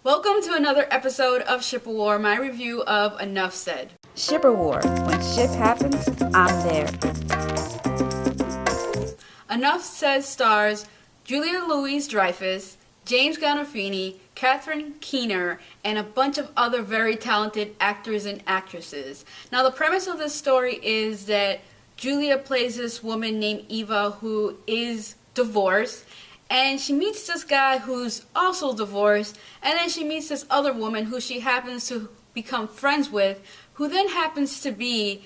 Welcome to another episode of Ship of War, my review of Enough Said. Ship of War. When ship happens, I'm there. Enough Said stars Julia Louis-Dreyfus, James Gandolfini, Catherine Keener, and a bunch of other very talented actors and actresses. Now, the premise of this story is that Julia plays this woman named Eva who is divorced, and she meets this guy who's also divorced, and then she meets this other woman who she happens to become friends with, who then happens to be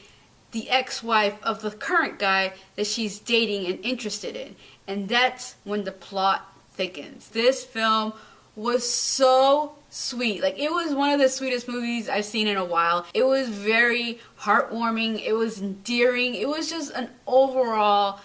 the ex-wife of the current guy that she's dating and interested in. And that's when the plot thickens. This film was so sweet. Like, it was one of the sweetest movies I've seen in a while. It was very heartwarming. It was endearing. It was just an overall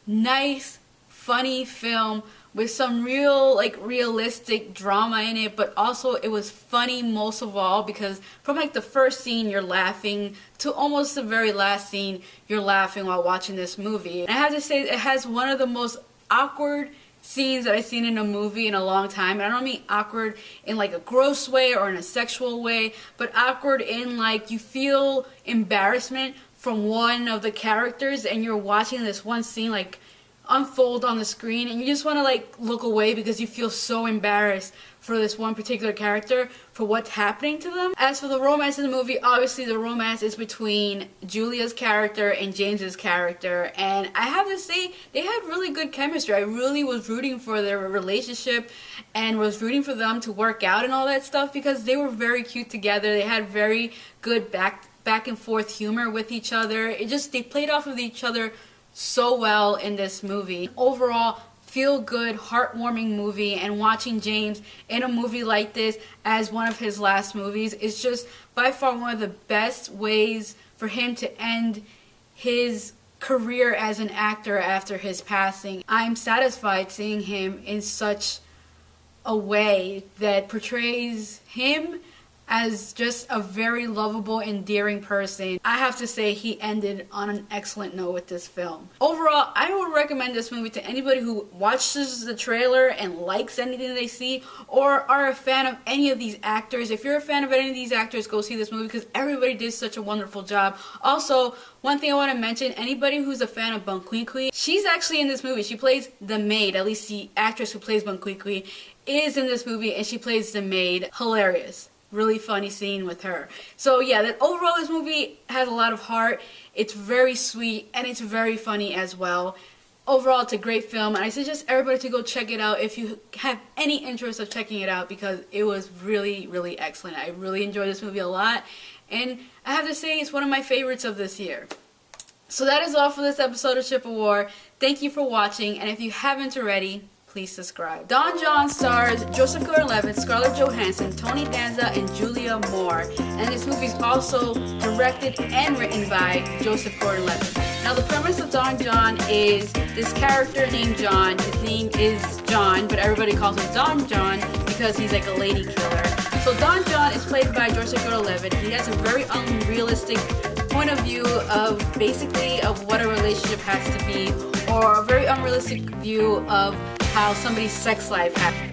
nice, funny film with some realistic drama in it, but also it was funny most of all because from like the first scene you're laughing to almost the very last scene you're laughing while watching this movie. And I have to say it has one of the most awkward scenes that I've seen in a movie in a long time. And I don't mean awkward in like a gross way or in a sexual way, but awkward in like you feel embarrassment from one of the characters and you're watching this one scene like unfold on the screen and you just want to like look away because you feel so embarrassed for this one particular character for what's happening to them. As for the romance in the movie, obviously the romance is between Julia's character and James's character, and I have to say they had really good chemistry. I really was rooting for their relationship and was rooting for them to work out and all that stuff because they were very cute together. They had very good back and forth humor with each other. They played off of each other so well in this movie. Overall, feel good, heartwarming movie, and watching James in a movie like this as one of his last movies is just by far one of the best ways for him to end his career as an actor after his passing. I'm satisfied seeing him in such a way that portrays him as just a very lovable, endearing person. I have to say he ended on an excellent note with this film. Overall, I would recommend this movie to anybody who watches the trailer and likes anything they see or are a fan of any of these actors. If you're a fan of any of these actors, go see this movie because everybody did such a wonderful job. Also, one thing I want to mention, anybody who's a fan of Bunquinqui, she's actually in this movie. She plays the maid, at least the actress who plays Bunquinqui is in this movie, and she plays the maid. Hilarious. Really funny scene with her. So yeah, that overall this movie has a lot of heart. It's very sweet and it's very funny as well. Overall, it's a great film, and I suggest everybody to go check it out if you have any interest of checking it out because it was really, really excellent. I really enjoyed this movie a lot, and I have to say it's one of my favorites of this year. So that is all for this episode of Ship of War. Thank you for watching, and if you haven't already, please subscribe. Don John stars Joseph Gordon-Levitt, Scarlett Johansson, Tony Danza, and Julia Moore. And this movie is also directed and written by Joseph Gordon-Levitt. Now, the premise of Don John is this character named John. His name is John, but everybody calls him Don John because he's like a lady killer. So Don John is played by Joseph Gordon-Levitt. He has a very unrealistic point of view of what a relationship has to be, or a very unrealistic view of how somebody's sex life happens.